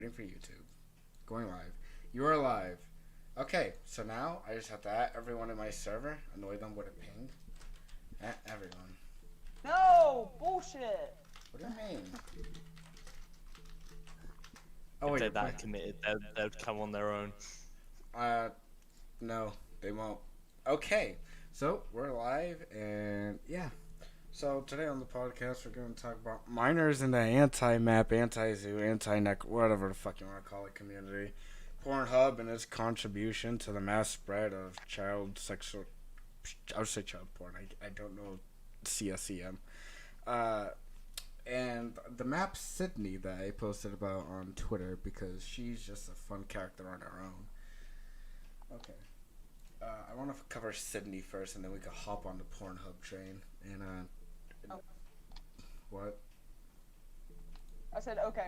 Waiting for YouTube. Going live. You are live. Okay, so now I just have to add everyone in my server, annoy them with a ping. At everyone. No! Bullshit! What do you mean? If they're that committed, they'd come on their own. No, they won't. Okay, so we're live, and yeah. So today on the podcast, we're going to talk about minors in the anti-map, anti-zoo, anti-neck, whatever the fuck you want to call it, community. Pornhub and its contribution to the mass spread of child sexual, I would say child porn, I don't know CSEM. And the map Sydney that I posted about on Twitter because she's just a fun character on her own. Okay. I want to cover Sydney first, and then we can hop on the Pornhub train. And what? I said okay.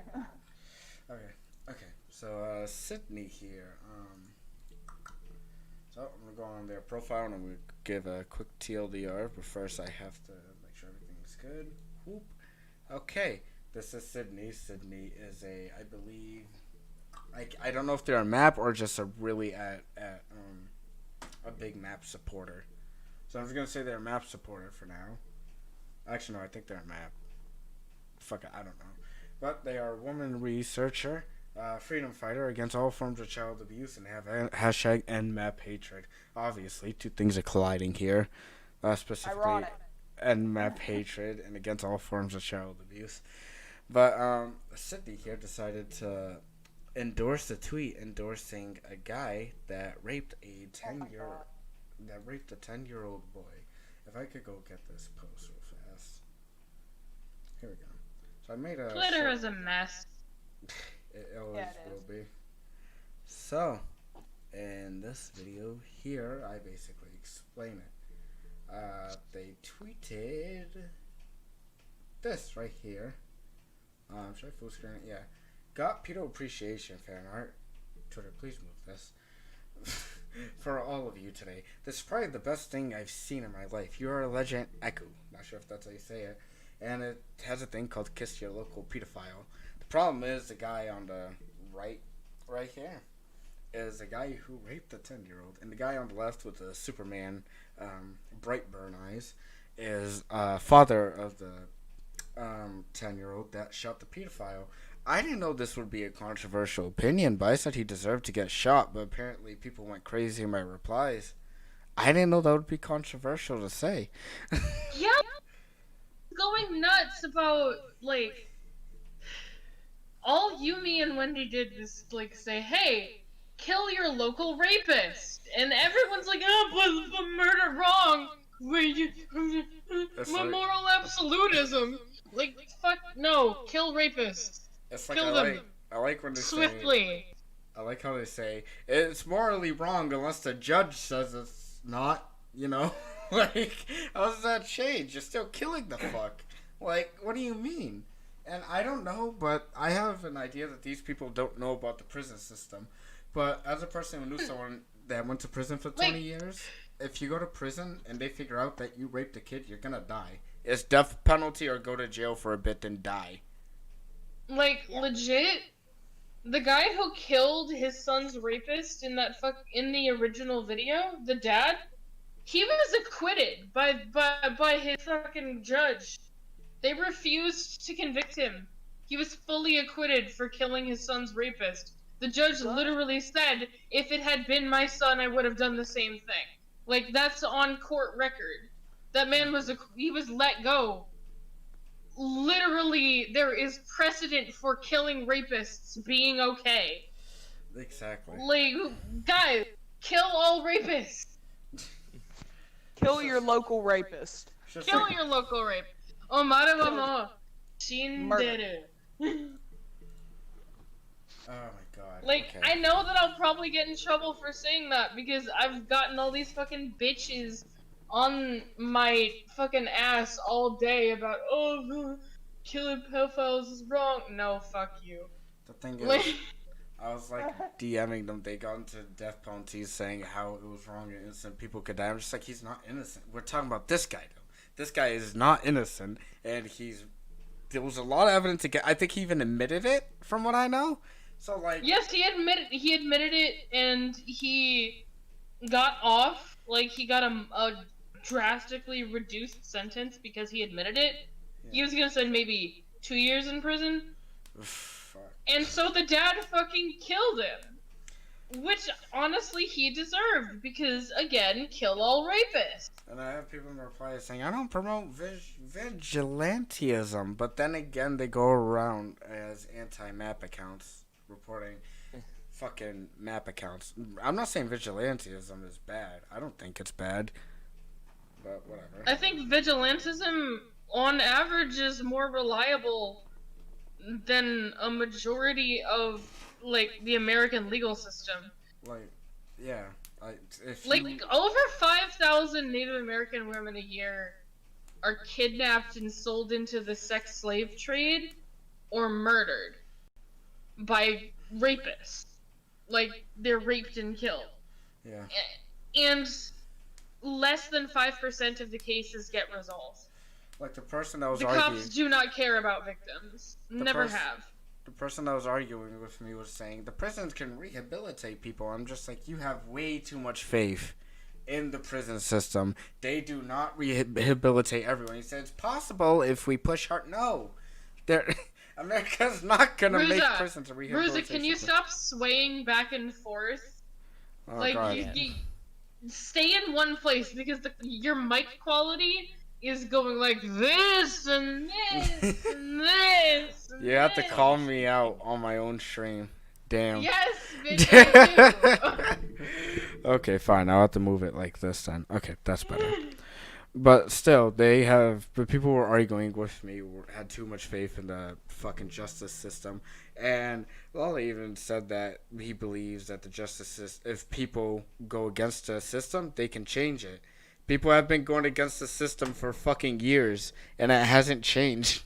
Okay. So Sydney here. So I'm gonna go on their profile and I'm gonna give a quick TLDR. But first, I have to make sure everything's good. Whoop. Okay. This is Sydney. Sydney is I believe, I don't know if they're a map or just a really a big map supporter. So I'm just gonna say they're a map supporter for now. Actually, no, I think they're a map. Fuck it, I don't know. But they are a woman researcher, freedom fighter against all forms of child abuse, and they have hashtag end map hatred. Obviously, two things are colliding here. Specifically, Ironic. End map hatred and against all forms of child abuse. But Sydney here decided to endorse a tweet endorsing a guy that raped a 10-year-old boy. If I could go get this post real fast. Here we go. So I made a Twitter is a mess. It always will be. So, in this video here, I basically explain it. They tweeted this right here. Should I full screen it? Yeah. Got pedo appreciation fan art. Twitter, please move this. For all of you today. This is probably the best thing I've seen in my life. You are a legend, Echo. Not sure if that's how you say it. And it has a thing called Kiss Your Local Pedophile. The problem is the guy on the right here is a guy who raped the 10-year-old. And the guy on the left with the Superman bright burn eyes is father of the 10-year-old that shot the pedophile. I didn't know this would be a controversial opinion, but I said he deserved to get shot, but apparently people went crazy in my replies. I didn't know that would be controversial to say. Yeah, going nuts about, like, all Yumi and Wendy did was, like, say, hey, kill your local rapist. And everyone's like, oh, but murder wrong. Moral absolutism. Like, fuck, no, kill rapists. It's like Kill them I like when they swiftly. I like how they say it's morally wrong unless the judge says it's not. You know, like how does that change? You're still killing the fuck. Like, what do you mean? And I don't know, but I have an idea that these people don't know about the prison system. But as a person who knew someone that went to prison for 20 years, if you go to prison and they figure out that you raped a kid, you're gonna die. It's death penalty or go to jail for a bit and die. Like, legit, the guy who killed his son's rapist in the original video, the dad, he was acquitted by his fucking judge. They refused to convict him. He was fully acquitted for killing his son's rapist. The judge literally said, if it had been my son, I would have done the same thing. Like, that's on court record. That man he was let go. Literally, there is precedent for killing rapists being okay. Exactly. Like, guys, kill all rapists. Kill your local rapist. Kill your local rape. Omare mama. Shinderu. Oh my god. Like, okay. I know that I'll probably get in trouble for saying that because I've gotten all these fucking bitches on my fucking ass all day about, oh, killing pedophiles is wrong. No, fuck you. The thing is, I was like DMing them. They got into death penalties saying how it was wrong and innocent people could die. I'm just like, he's not innocent. We're talking about this guy though. This guy is not innocent, and there was a lot of evidence to get. I think he even admitted it, from what I know. So like. Yes, he admitted it, and he got off. Like he got a drastically reduced sentence because he admitted it. Yeah. He was gonna spend maybe 2 years in prison. Fuck. And so the dad fucking killed him. Which, honestly, he deserved, because, again, kill all rapists. And I have people in reply saying, I don't promote vigilantism, but then again, they go around as anti-map accounts, reporting fucking map accounts. I'm not saying vigilantism is bad. I don't think it's bad, but whatever. I think vigilantism, on average, is more reliable than a majority of, like, the American legal system. Like, yeah. Over 5,000 Native American women a year are kidnapped and sold into the sex slave trade or murdered by rapists. Like, they're raped and killed. Yeah. And less than 5% of the cases get resolved. Like, the person that was the arguing... cops do not care about victims. Never have. The person that was arguing with me was saying, the prisons can rehabilitate people. I'm just like, you have way too much faith in the prison system. They do not rehabilitate everyone. He said, it's possible if we push hard. No. America's not going to make prisons a rehabilitation. Bruza, can you stop swaying back and forth? Oh, like, you stay in one place, because your mic quality is going like this and this and this. And you have to call me out on my own stream. Damn. Yes, bitch. Okay, fine. I'll have to move it like this then. Okay, that's better. But still, but people were arguing with me, had too much faith in the fucking justice system. And Lolly even said that he believes that the justice system, if people go against the system, they can change it. People have been going against the system for fucking years, and it hasn't changed.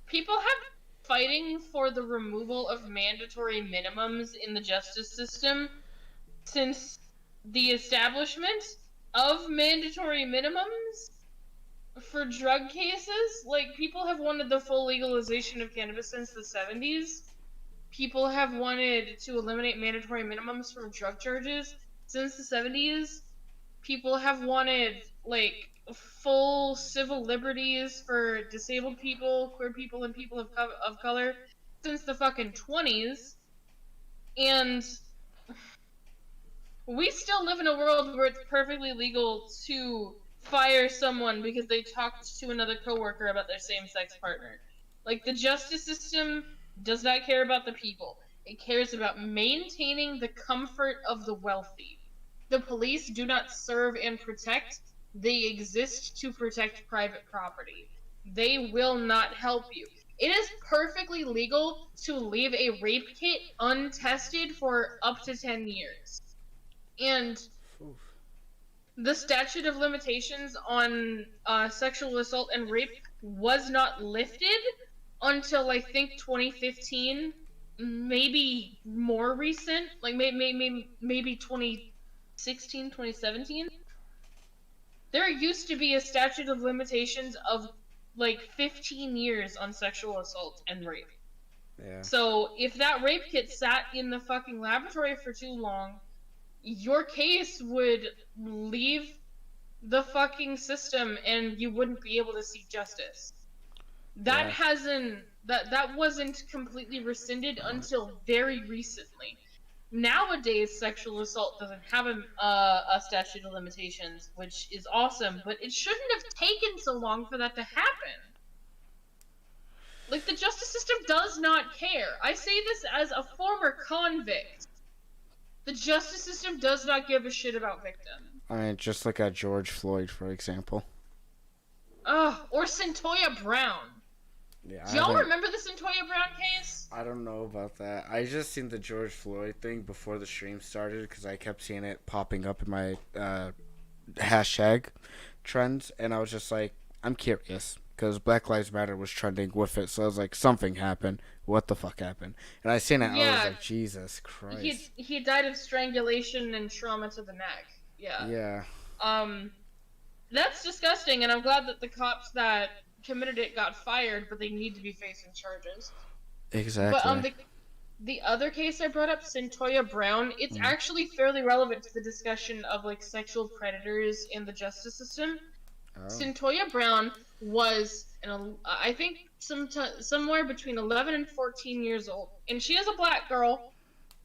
People have been fighting for the removal of mandatory minimums in the justice system since the establishment of mandatory minimums for drug cases. Like, people have wanted the full legalization of cannabis since the 70s. People have wanted to eliminate mandatory minimums from drug charges since the 70s. People have wanted, like, full civil liberties for disabled people, queer people, and people of color since the fucking 20s. And we still live in a world where it's perfectly legal to fire someone because they talked to another coworker about their same-sex partner. Like, the justice system does not care about the people. It cares about maintaining the comfort of the wealthy. The police do not serve and protect. They exist to protect private property. They will not help you. It is perfectly legal to leave a rape kit untested for up to 10 years. And the statute of limitations on sexual assault and rape was not lifted until, I think, 2015. Maybe more recent. Like, maybe 2016, 2017. There used to be a statute of limitations of like 15 years on sexual assault and rape. Yeah. So if that rape kit sat in the fucking laboratory for too long, your case would leave the fucking system and you wouldn't be able to seek justice. That that wasn't completely rescinded until very recently. Nowadays, sexual assault doesn't have a statute of limitations, which is awesome, but it shouldn't have taken so long for that to happen. Like, the justice system does not care. I say this as a former convict. The justice system does not give a shit about victims. I mean, just look at George Floyd, for example. Or Centoya Brown. Yeah, do y'all remember the Centoya Brown case? I don't know about that. I just seen the George Floyd thing before the stream started because I kept seeing it popping up in my hashtag trends, and I was just like, I'm curious because Black Lives Matter was trending with it, so I was like, something happened. What the fuck happened? And I seen it, and I was like, Jesus Christ. He died of strangulation and trauma to the neck. Yeah. Yeah. That's disgusting, and I'm glad that the cops that committed it got fired, but they need to be facing charges. Exactly. But the other case I brought up, Centoya Brown, it's actually fairly relevant to the discussion of like sexual predators in the justice system. Centoya Brown was, I think, somewhere between 11 and 14 years old, and she is a black girl.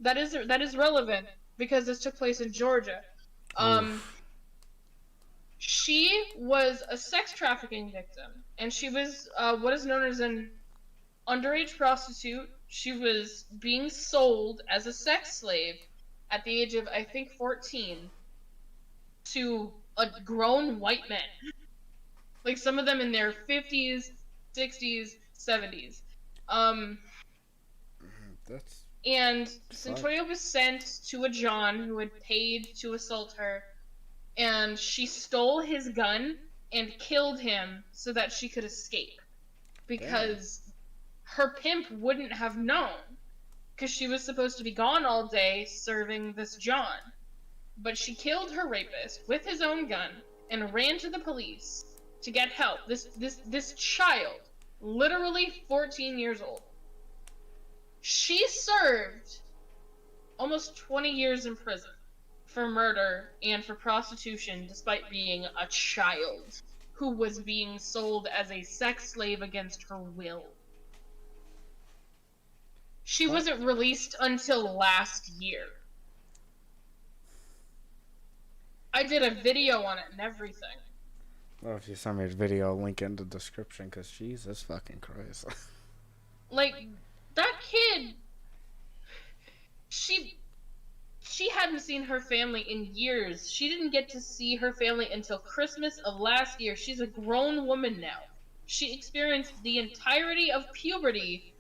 That is relevant because this took place in Georgia. She was a sex trafficking victim, and she was what is known as an underage prostitute. She was being sold as a sex slave at the age of, I think, 14 to a grown white men. Like, some of them in their 50s, 60s, 70s. And Centoya was sent to a John who had paid to assault her, and she stole his gun and killed him so that she could escape. Because her pimp wouldn't have known, because she was supposed to be gone all day serving this John. But she killed her rapist with his own gun and ran to the police to get help. This child, literally 14 years old, she served almost 20 years in prison for murder and for prostitution, despite being a child who was being sold as a sex slave against her will. She wasn't released until last year. I did a video on it and everything. Well, if you send me a video, I'll link in the description, because Jesus fucking Christ. Like, that kid, she hadn't seen her family in years. She didn't get to see her family until Christmas of last year. She's a grown woman now. She experienced the entirety of puberty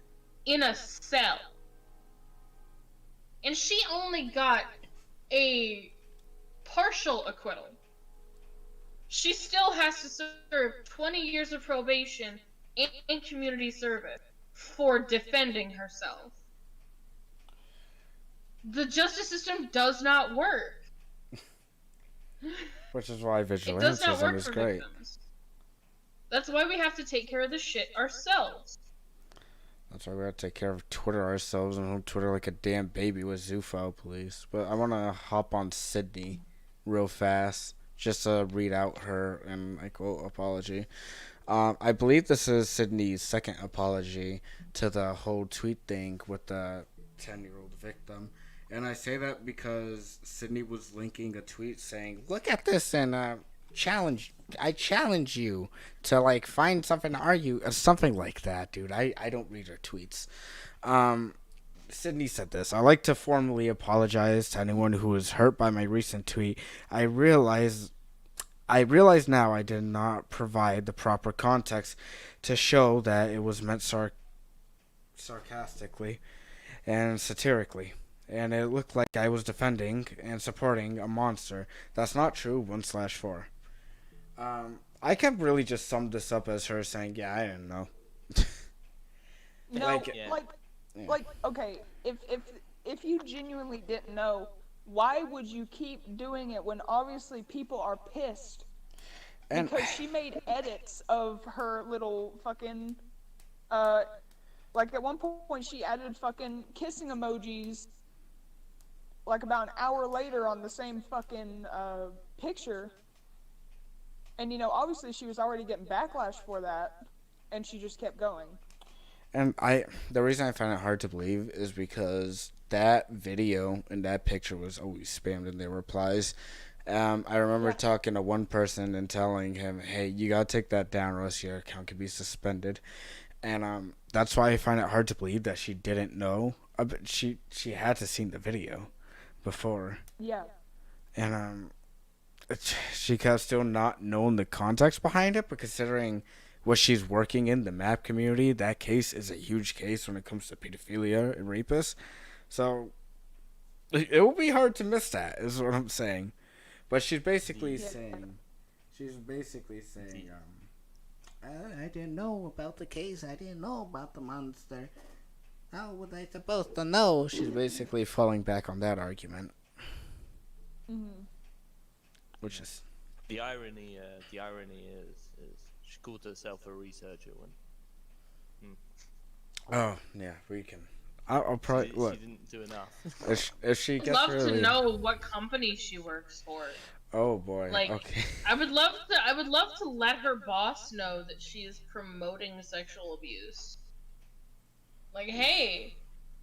in a cell. And she only got a partial acquittal. She still has to serve 20 years of probation and community service for defending herself. The justice system does not work. Which is why vigilantism is great. Victims. That's why we have to take care of this shit ourselves. That's why we have to take care of Twitter ourselves and hold Twitter like a damn baby with Zufo police. But I want to hop on Sydney real fast just to read out her, and I quote, apology. I believe this is Sydney's second apology to the whole tweet thing with the 10-year-old victim. And I say that because Sydney was linking a tweet saying, look at this and I challenge you to like find something to argue, something like that, dude. I don't read her tweets. Sydney said this: I'd like to formally apologize to anyone who was hurt by my recent tweet. I realize now I did not provide the proper context to show that it was meant sarcastically and satirically. And it looked like I was defending and supporting a monster. That's not true, 1/4. I can really just sum this up as her saying, yeah, I didn't know. No, okay, if you genuinely didn't know, why would you keep doing it when obviously people are pissed? Because she made edits of her little fucking, like at one point she added fucking kissing emojis like about an hour later on the same fucking picture. And, you know, obviously she was already getting backlash for that, and she just kept going. And the reason I find it hard to believe is because that video and that picture was always spammed in their replies. I remember talking to one person and telling him, hey, you gotta take that down or else your account could be suspended. And that's why I find it hard to believe that she didn't know. But she had to seen the video before. Yeah. And she could have still not known the context behind it, but considering what she's working in, the map community, that case is a huge case when it comes to pedophilia and rapists. So it will be hard to miss that, is what I'm saying. But she's basically saying, I didn't know about the case. I didn't know about the monster. How was I supposed to know? She's basically falling back on that argument. Mm-hmm. Which is the irony is she called herself a researcher when. Oh yeah, we can I'll probably look. She didn't do enough. If she gets I'd love to know what company she works for. Oh boy. Like, okay. I would love to let her boss know that she is promoting sexual abuse. Like, hey,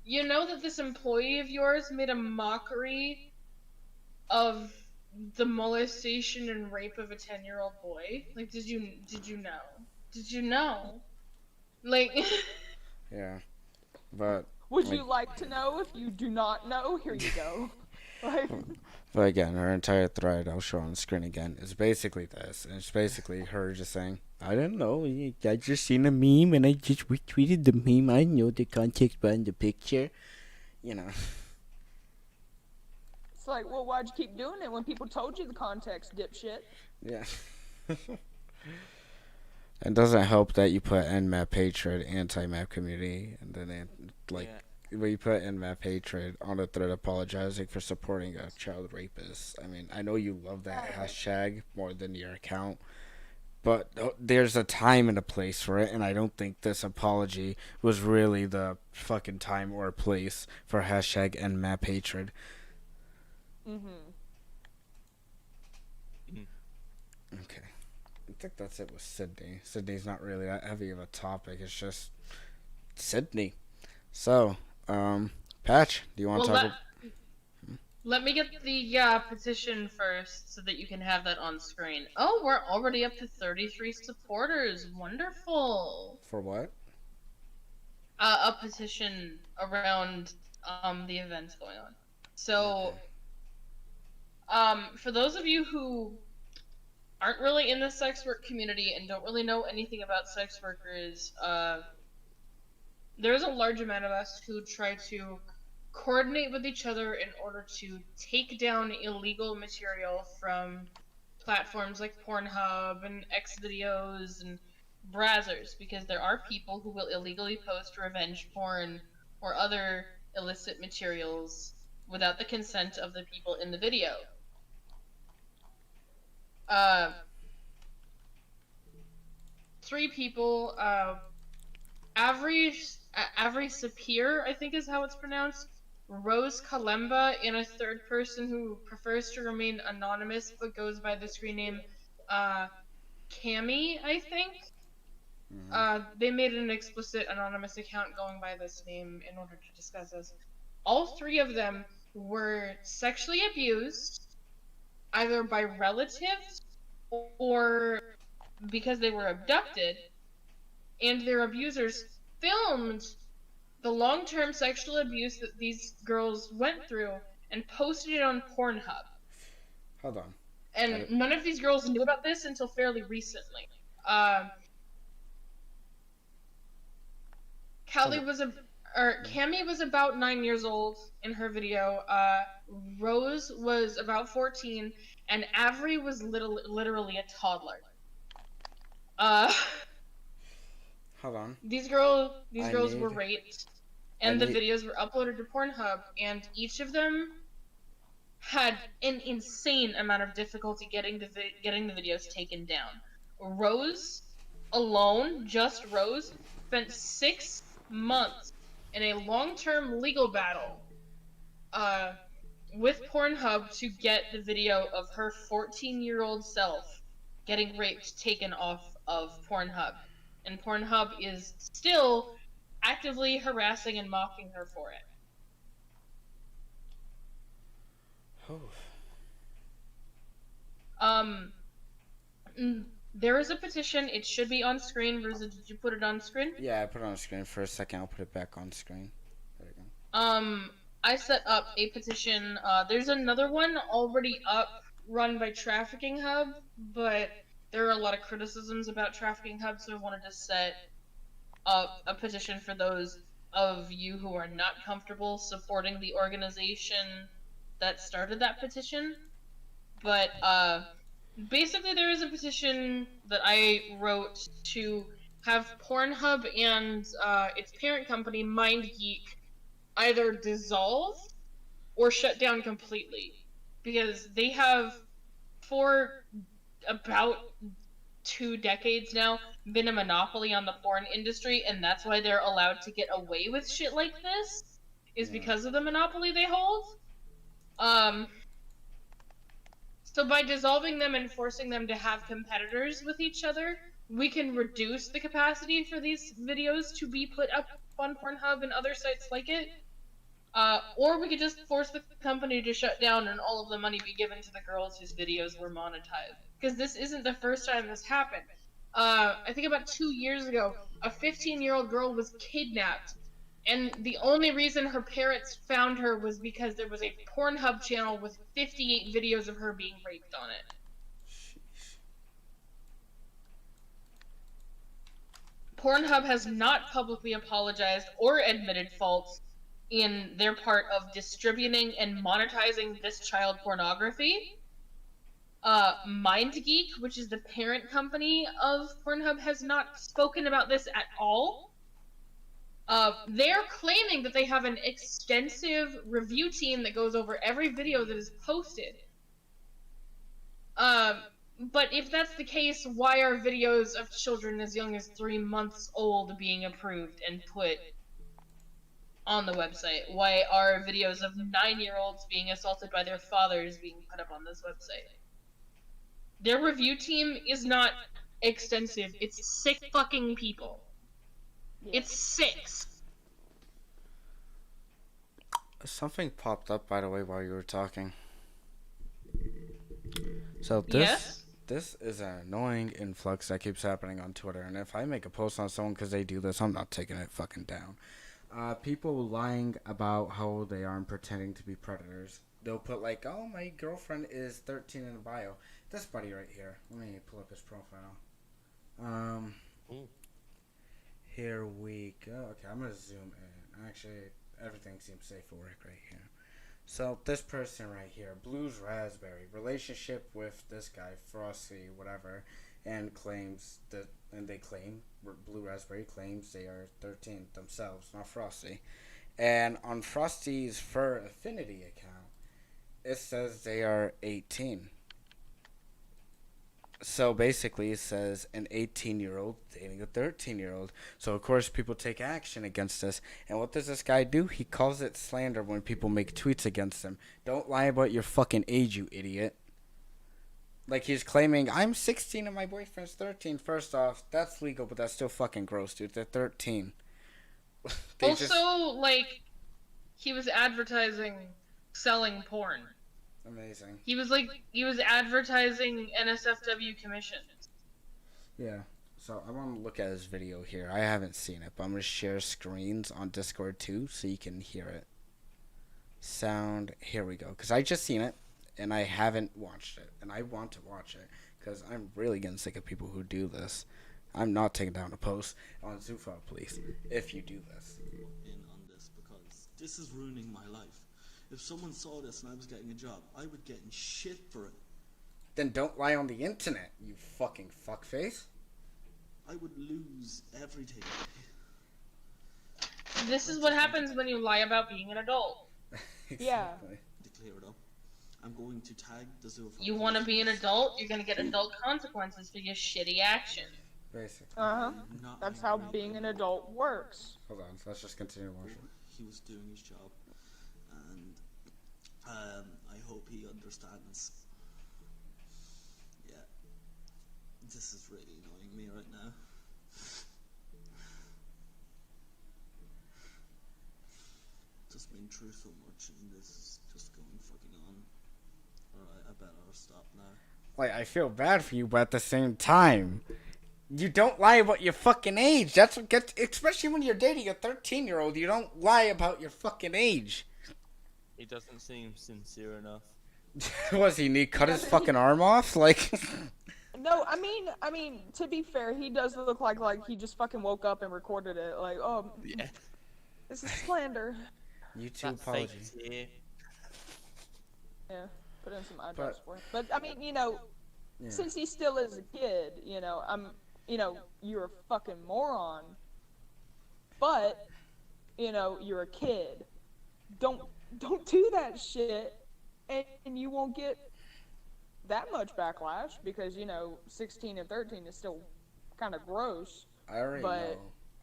you know that this employee of yours made a mockery of the molestation and rape of a 10-year-old boy? Like, did you know? Did you know? Like Yeah. But would you like to know? If you do not know, here you go. Like, but again, her entire thread I'll show on the screen again is basically this. And it's basically her just saying, I don't know, I just seen a meme and I just retweeted the meme. I know the context behind the picture. You know. It's like, well, why'd you keep doing it when people told you the context, dipshit? Yeah. It doesn't help that you put NMAP hatred, anti-map community, and then when you put NMAP hatred on a thread apologizing for supporting a child rapist. I mean, I know you love that hashtag more than your account, but there's a time and a place for it, and I don't think this apology was really the fucking time or place for hashtag NMAP hatred. Okay. I think that's it with Sydney. Sydney's not really that heavy of a topic. It's just Sydney. So, Patch, do you want to talk about... Let me get the petition first so that you can have that on screen. Oh, we're already up to 33 supporters. Wonderful. For what? A petition around the events going on. So, for those of you who aren't really in the sex work community and don't really know anything about sex workers, there's a large amount of us who try to coordinate with each other in order to take down illegal material from platforms like Pornhub and Xvideos and Brazzers, because there are people who will illegally post revenge porn or other illicit materials without the consent of the people in the video. Three people, Avery Sapir, I think is how it's pronounced, Rose Kalemba, and a third person who prefers to remain anonymous but goes by the screen name Cammy, I think. They made an explicit anonymous account going by this name in order to discuss this. All three of them were sexually abused, either by relatives or because they were abducted, and their abusers filmed the long-term sexual abuse that these girls went through and posted it on Pornhub. Hold on. And none of these girls knew about this until fairly recently. Cammy was about 9 years old in her video. Rose was about 14, and Avery was literally a toddler. Hold on. These girls were raped, and the videos were uploaded to Pornhub, and each of them had an insane amount of difficulty getting the videos taken down. Rose alone, just Rose, spent 6 months in a long-term legal battle with Pornhub to get the video of her 14-year-old self getting raped taken off of Pornhub. And Pornhub is still actively harassing and mocking her for it. There is a petition. It should be on screen. Rosa, did you put it on screen? Yeah, I put it on screen for a second. I'll put it back on screen. There you go. I set up a petition. There's another one already up, run by Trafficking Hub, but there are a lot of criticisms about Trafficking Hub, so I wanted to set up a petition for those of you who are not comfortable supporting the organization that started that petition. But basically there is a petition that I wrote to have Pornhub and its parent company, MindGeek, either dissolve or shut down completely. Because they have, for about 2 decades now, been a monopoly on the porn industry, and that's why they're allowed to get away with shit like this. is because of the monopoly they hold. So by dissolving them and forcing them to have competitors with each other, we can reduce the capacity for these videos to be put up on Pornhub and other sites like it. Or we could just force the company to shut down and all of the money be given to the girls whose videos were monetized. Because this isn't the first time this happened. I think about 2 years ago, a 15-year-old girl was kidnapped, and the only reason her parents found her was because there was a Pornhub channel with 58 videos of her being raped on it. Pornhub has not publicly apologized or admitted fault in their part of distributing and monetizing this child pornography. MindGeek, which is the parent company of Pornhub, has not spoken about this at all. They're claiming that they have an extensive review team that goes over every video that is posted. But if that's the case, why are videos of children as young as 3 months old being approved and put on the website? Why are videos of 9-year-olds being assaulted by their fathers being put up on this website? Their review team is not extensive. It's 6 fucking people. Yeah. It's 6. Something popped up, by the way, while you were talking. So this is an annoying influx that keeps happening on Twitter, and if I make a post on someone because they do this, I'm not taking it fucking down. People lying about how old they are and pretending to be predators. They'll put like, oh, my girlfriend is 13 in the bio. This buddy right here. Let me pull up his profile. Here we go. Okay, I'm gonna zoom in. Actually, everything seems safe for work right here. So this person right here, Blues Raspberry, relationship with this guy, Frosty, whatever, and they claim, Blue Raspberry claims they are 13 themselves, not Frosty. And on Frosty's Fur Affinity account, it says they are 18. So basically it says an 18-year-old dating a 13-year-old. So of course people take action against this. And what does this guy do? He calls it slander when people make tweets against him. Don't lie about your fucking age, you idiot. Like he's claiming, I'm 16 and my boyfriend's 13. First off, that's legal, but that's still fucking gross, dude. They're 13. Like, he was advertising selling porn. Amazing. He was advertising NSFW commissions. Yeah. So I want to look at his video here. I haven't seen it, but I'm going to share screens on Discord too so you can hear it. Sound. Here we go. Because I just seen it and I haven't watched it. And I want to watch it because I'm really getting sick of people who do this. I'm not taking down a post on Zufo, please, if you do this. In on this because this is ruining my life. If someone saw this and I was getting a job, I would get in shit for it. Then don't lie on the internet, you fucking fuckface. I would lose everything. This is what happens when you lie about being an adult. Exactly. Yeah. To clear it up, I'm going to tag the Zero. You want to be an adult, you're going to get adult consequences for your shitty action. Basically. That's how being an adult works. Hold on, let's just continue watching. He was doing his job. I hope he understands. Yeah. This is really annoying me right now. Just been through so much and this is just going fucking on. Alright, I better stop now. Like, I feel bad for you, but at the same time, you don't lie about your fucking age. That's what gets, especially when you're dating a 13-year-old, you don't lie about your fucking age. He doesn't seem sincere enough. Was he cut his fucking arm off? Like. No, I mean, to be fair, he does look like he just fucking woke up and recorded it. Like, oh, yeah, this is slander. YouTube apologies. Yeah, put in some eyebrows for it. But I mean, since he still is a kid, you're a fucking moron. But, you're a kid. Don't do that shit, and you won't get that much backlash because 16 and 13 is still kind of gross. I already know.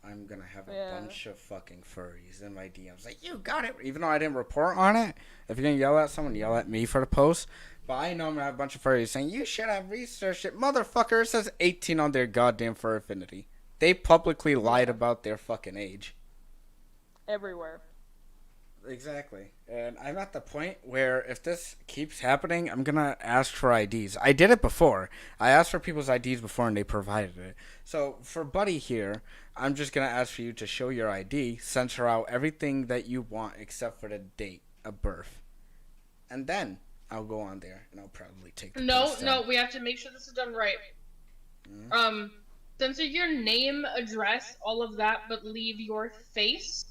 I'm gonna have a bunch of fucking furries in my DMs. Like, you got it. Even though I didn't report on it, if you're gonna yell at someone, yell at me for the post. But I know I'm gonna have a bunch of furries saying, you should have researched it. Motherfucker, it says 18 on their goddamn fur affinity. They publicly lied about their fucking age. Everywhere. Exactly. And I'm at the point where if this keeps happening, I'm going to ask for IDs. I did it before. I asked for people's IDs before and they provided it. So for Buddy here, I'm just going to ask for you to show your ID, censor out everything that you want except for the date of birth. And then I'll go on there and I'll probably take the post down. No, we have to make sure this is done right. Censor your name, address, all of that, but leave your face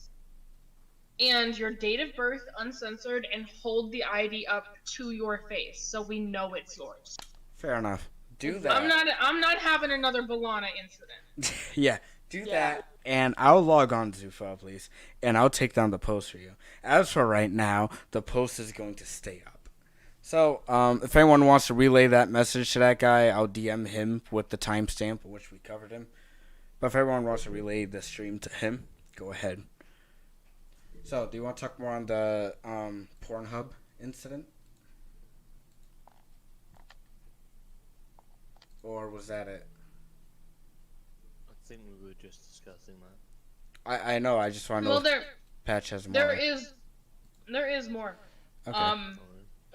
and your date of birth uncensored, and hold the ID up to your face so we know it's yours. Fair enough. Do that. I'm not having another Balana incident. Yeah, do that, and I'll log on to Zufo, please, and I'll take down the post for you. As for right now, the post is going to stay up. So, if anyone wants to relay that message to that guy, I'll DM him with the timestamp, which we covered him. But if everyone wants to relay the stream to him, go ahead. So, do you want to talk more on the Pornhub incident? Or was that it? I think we were just discussing that. I know, I just want to know if Patch has more. There is more. Okay.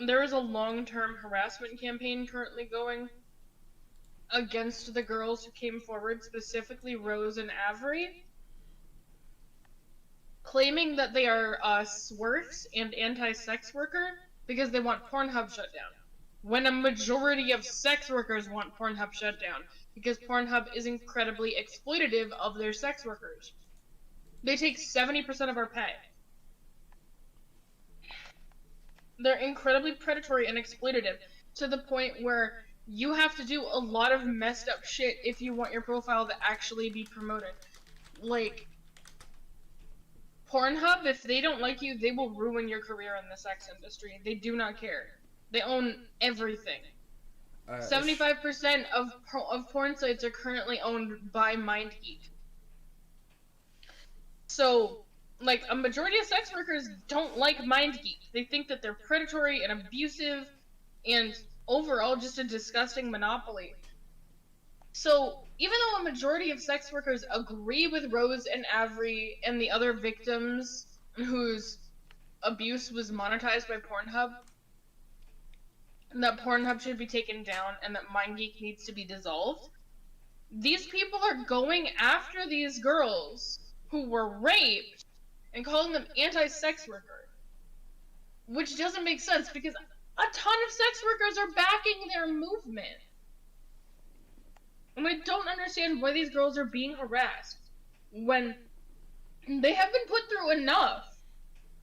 There is a long-term harassment campaign currently going against the girls who came forward, specifically Rose and Avery, claiming that they are SWERFs and anti-sex worker because they want Pornhub shut down. When a majority of sex workers want Pornhub shut down because Pornhub is incredibly exploitative of their sex workers. They take 70% of our pay. They're incredibly predatory and exploitative to the point where you have to do a lot of messed up shit if you want your profile to actually be promoted. Like, Pornhub, if they don't like you, they will ruin your career in the sex industry. They do not care. They own everything. 75% of porn sites are currently owned by MindGeek. So, like, a majority of sex workers don't like MindGeek. They think that they're predatory and abusive and overall just a disgusting monopoly. So, even though a majority of sex workers agree with Rose and Avery and the other victims whose abuse was monetized by Pornhub, that Pornhub should be taken down and that MindGeek needs to be dissolved, these people are going after these girls who were raped and calling them anti-sex worker. Which doesn't make sense because a ton of sex workers are backing their movement. And I don't understand why these girls are being harassed when they have been put through enough.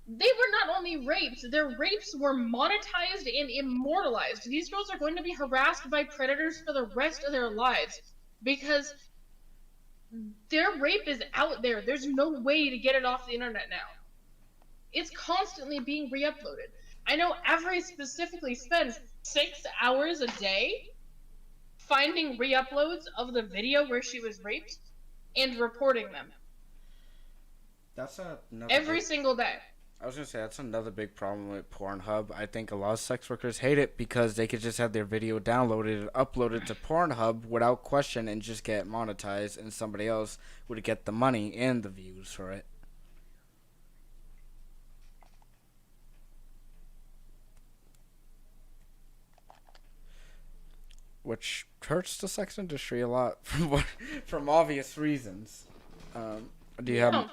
They were not only raped, their rapes were monetized and immortalized. These girls are going to be harassed by predators for the rest of their lives because their rape is out there. There's no way to get it off the internet now. It's constantly being re-uploaded. I know Avery specifically spends 6 hours a day finding re-uploads of the video where she was raped and reporting them. That's every single day. I was gonna say that's another big problem with Pornhub. I think a lot of sex workers hate it because they could just have their video downloaded and uploaded to Pornhub without question and just get monetized, and somebody else would get the money and the views for it. Which hurts the sex industry a lot from obvious reasons. Do you have?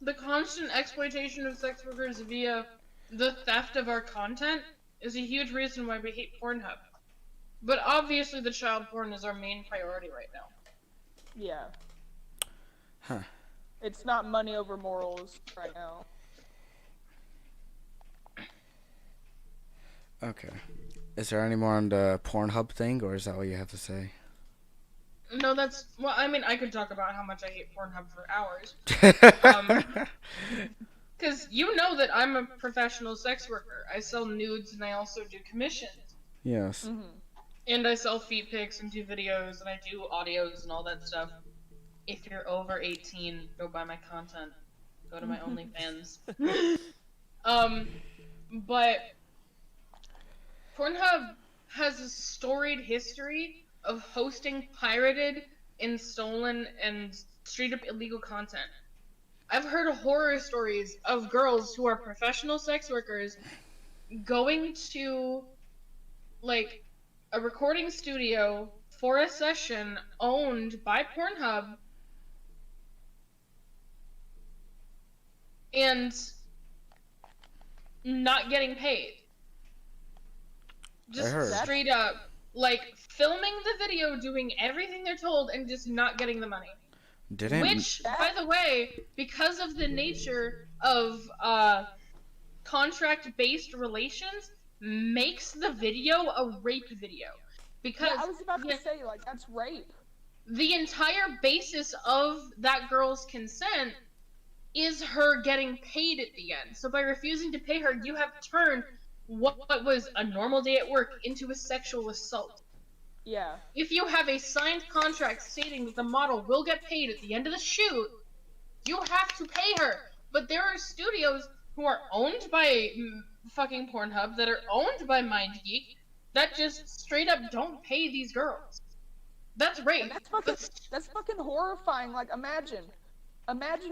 The constant exploitation of sex workers via the theft of our content is a huge reason why we hate Pornhub. But obviously the child porn is our main priority right now. Yeah. Huh. It's not money over morals right now. Okay. Is there any more on the Pornhub thing, or is that all you have to say? No, that's... Well, I mean, I could talk about how much I hate Pornhub for hours. Because you know that I'm a professional sex worker. I sell nudes and I also do commissions. Yes. And I sell feet pics and do videos and I do audios and all that stuff. if you're over 18, go buy my content. Go to my OnlyFans. But Pornhub has a storied history of hosting pirated and stolen and straight up illegal content. I've heard horror stories of girls who are professional sex workers going to, like, a recording studio for a session owned by Pornhub and not getting paid. Just straight up, like, filming the video, doing everything they're told, and just not getting the money. Which, by the way, because of the nature of contract-based relations, makes the video a rape video. Because I was about to say, like, that's rape. The entire basis of that girl's consent is her getting paid at the end. So by refusing to pay her, you have turned what was a normal day at work into a sexual assault. Yeah. If you have a signed contract stating that the model will get paid at the end of the shoot, you have to pay her. But there are studios who are owned by fucking Pornhub, that are owned by MindGeek, that just straight up don't pay these girls. That's rape. That's fucking horrifying. Like, imagine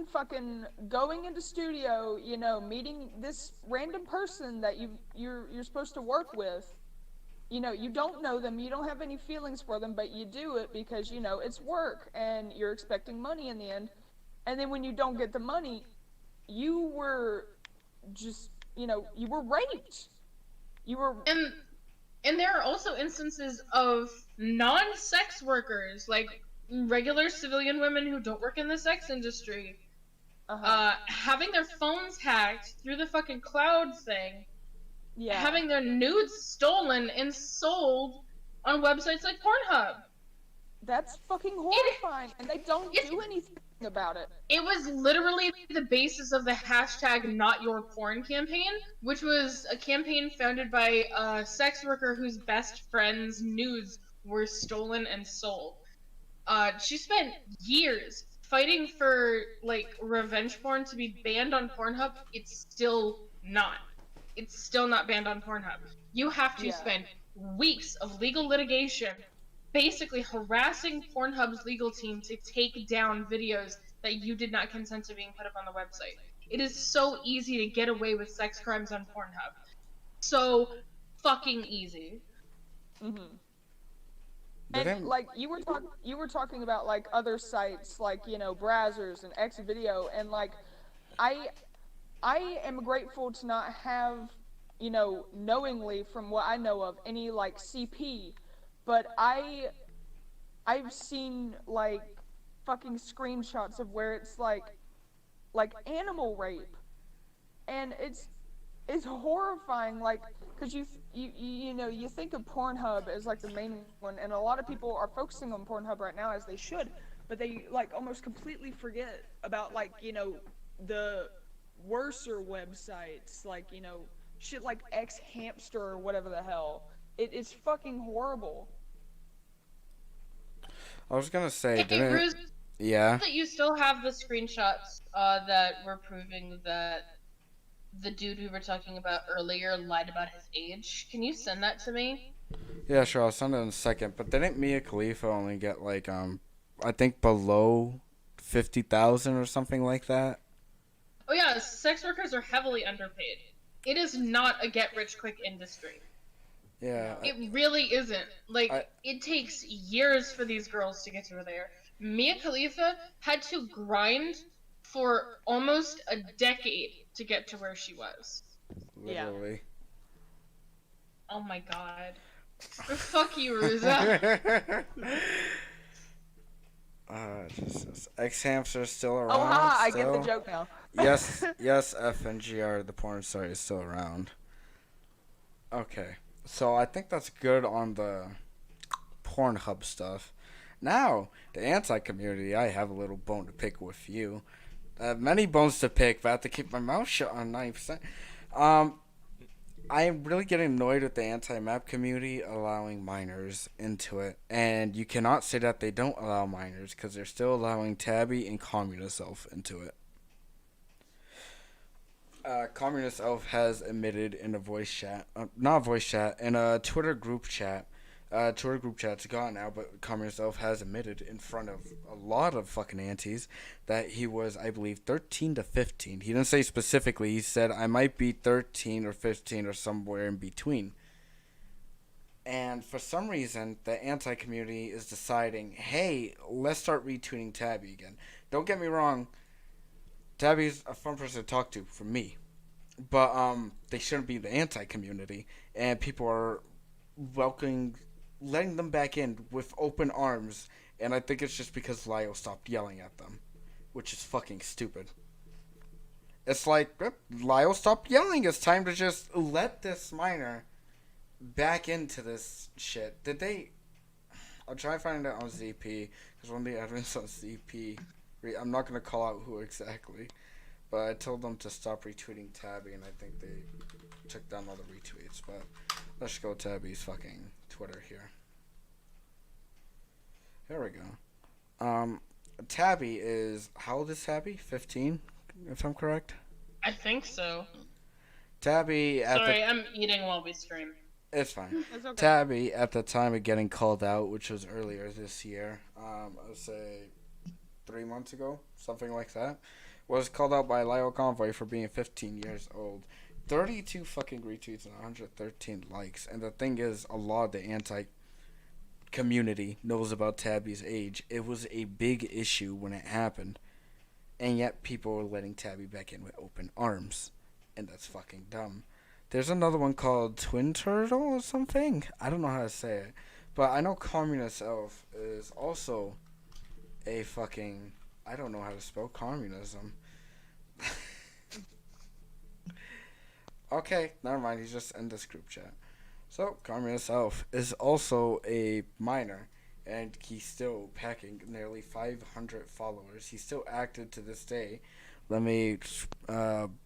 fucking going into studio, you know, meeting this random person that you're supposed to work with. You know, you don't know them, you don't have any feelings for them, but you do it because, you know, it's work and you're expecting money in the end. And then when you don't get the money, you were just, you know, you were raped. You were... And there are also instances of non-sex workers, like regular civilian women who don't work in the sex industry, having their phones hacked through the fucking cloud thing, having their nudes stolen and sold on websites like Pornhub. That's fucking horrifying, and they don't do anything about it. It was literally the basis of the hashtag #NotYourPorn campaign, which was a campaign founded by a sex worker whose best friend's nudes were stolen and sold. She spent years fighting for, like, revenge porn to be banned on Pornhub. It's still not. It's still not banned on Pornhub. You have to spend weeks of legal litigation basically harassing Pornhub's legal team to take down videos that you did not consent to being put up on the website. It is so easy to get away with sex crimes on Pornhub. So fucking easy. And like you were talking about, like, other sites like, you know, Brazzers and Xvideo, and like I am grateful to not have, you know, knowingly from what I know of, any like CP. But I've seen, like, fucking screenshots of where it's like animal rape, and it's horrifying. Like, because you know, you think of Pornhub as like the main one, and a lot of people are focusing on Pornhub right now, as they should, but they like almost completely forget about, like, you know, the worser websites, like, you know, shit like X Hamster or whatever the hell. It's fucking horrible. I was gonna say, Bruce, that you still have the screenshots that were proving that the dude we were talking about earlier lied about his age. Can you send that to me? Yeah, sure. I'll send it in a second. But didn't Mia Khalifa only get, like, I think below 50,000 or something like that? Oh yeah, sex workers are heavily underpaid. It is not a get-rich-quick industry. Yeah. It really isn't. Like, it takes years for these girls to get to there. Mia Khalifa had to grind for almost a decade to get to where she was. Literally. Yeah. Oh my god. Fuck you, Ruza. Jesus. X-Hamster is still around. Oh, I get the joke now. Yes, FNGR, the porn site, is still around. Okay. So I think that's good on the Pornhub stuff. Now, the anti-community, I have a little bone to pick with you. I have many bones to pick, but I have to keep my mouth shut on 90%. I'm really getting annoyed with the anti-map community allowing minors into it, and you cannot say that they don't allow minors because they're still allowing Tabby and Communist Elf into it. Communist Elf has admitted in a voice chat, not voice chat, in a Twitter group chat. Twitter group chat's gone now, but Communist Elf has admitted in front of a lot of fucking aunties that he was, I believe, 13 to 15. He didn't say specifically. He said, I might be 13 or 15 or somewhere in between. And for some reason, the anti-community is deciding, hey, let's start retweeting Tabby again. Don't get me wrong. Tabby's a fun person to talk to for me. But they shouldn't be the anti-community. And people are letting them back in with open arms. And I think it's just because Lyle stopped yelling at them. Which is fucking stupid. It's like, Lyle stopped yelling. It's time to just let this minor back into this shit. Did they... I'll try and find it on ZP. Because one of the admins on ZP... I'm not going to call out who exactly, but I told them to stop retweeting Tabby, and I think they took down all the retweets. But let's go Tabby's fucking Twitter here. Here we go. Tabby is, how old is Tabby? 15, if I'm correct? I think so. Tabby at Sorry, I'm eating while we stream. It's fine. It's okay. Tabby, at the time of getting called out, which was earlier this year, I would say 3 months ago, something like that, was called out by Lyle Convoy for being 15 years old. 32 fucking retweets and 113 likes. And the thing is, a lot of the anti-community knows about Tabby's age. It was a big issue when it happened. And yet people were letting Tabby back in with open arms. And that's fucking dumb. There's another one called Twin Turtle or something. I don't know how to say it. But I know Communist Elf is also a fucking... I don't know how to spell communism. Okay, never mind. He's just in this group chat. So, Communist Elf is also a minor, and he's still packing nearly 500 followers. He's still active to this day. Let me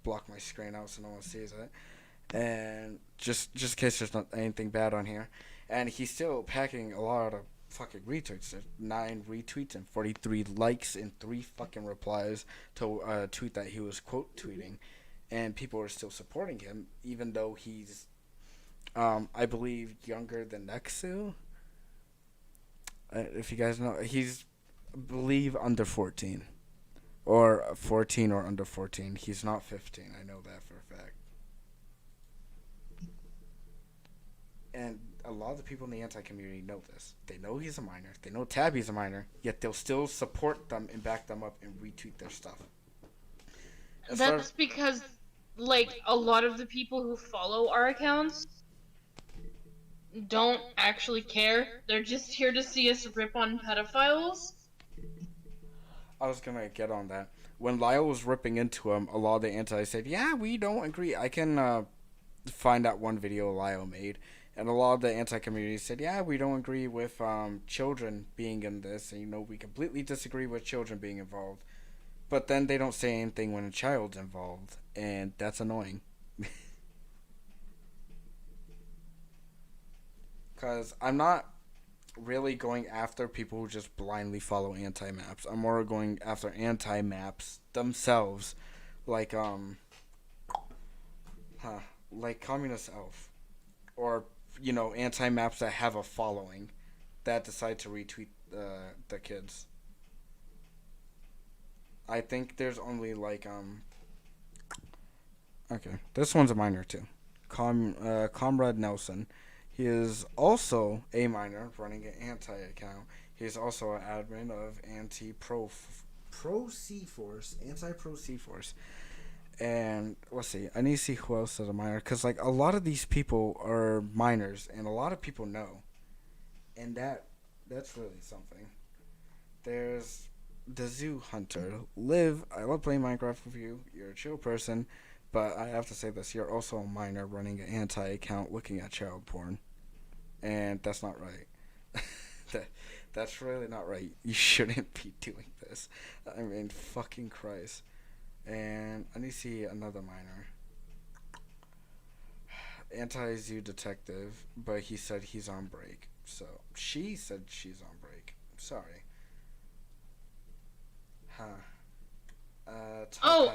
block my screen out so no one sees it. And just in case there's not anything bad on here. And he's still packing a lot of fucking retweets. There's 9 retweets and 43 likes and 3 fucking replies to a tweet that he was quote tweeting. And people are still supporting him, even though he's, I believe, younger than Nexu. If you guys know, he's, I believe, under 14. Or 14 or under 14. He's not 15. I know that for a fact. And a lot of the people in the anti-community know this. They know he's a minor. They know Tabby's a minor. Yet they'll still support them and back them up and retweet their stuff. That's because, like, a lot of the people who follow our accounts don't actually care. They're just here to see us rip on pedophiles. I was gonna get on that. When Lyle was ripping into him, a lot of the anti said, yeah, we don't agree. I can find that one video Lyle made. And a lot of the anti-community said, yeah, we don't agree with children being in this. And, we completely disagree with children being involved. But then they don't say anything when a child's involved. And that's annoying. Because I'm not really going after people who just blindly follow anti-maps. I'm more going after anti-maps themselves. Like Communist Elf. Or, anti-maps that have a following that decide to retweet the kids. I think there's only, okay, this one's a minor, too. Comrade Nelson. He is also a minor running an anti-account. He is also an admin of Anti-Pro C-Force. Anti-Pro C-Force. And let's see, I need to see who else is a minor, because a lot of these people are minors, and a lot of people know, and that's really something. There's the Zoo Hunter. Liv, I love playing Minecraft with you. You're a chill person, but I have to say this: you're also a minor running an anti-account looking at child porn, and that's not right. That's really not right. You shouldn't be doing this. I mean, fucking Christ. And I need to see another minor. anti-zoo detective, but he said he's on break. So she said she's on break. Sorry.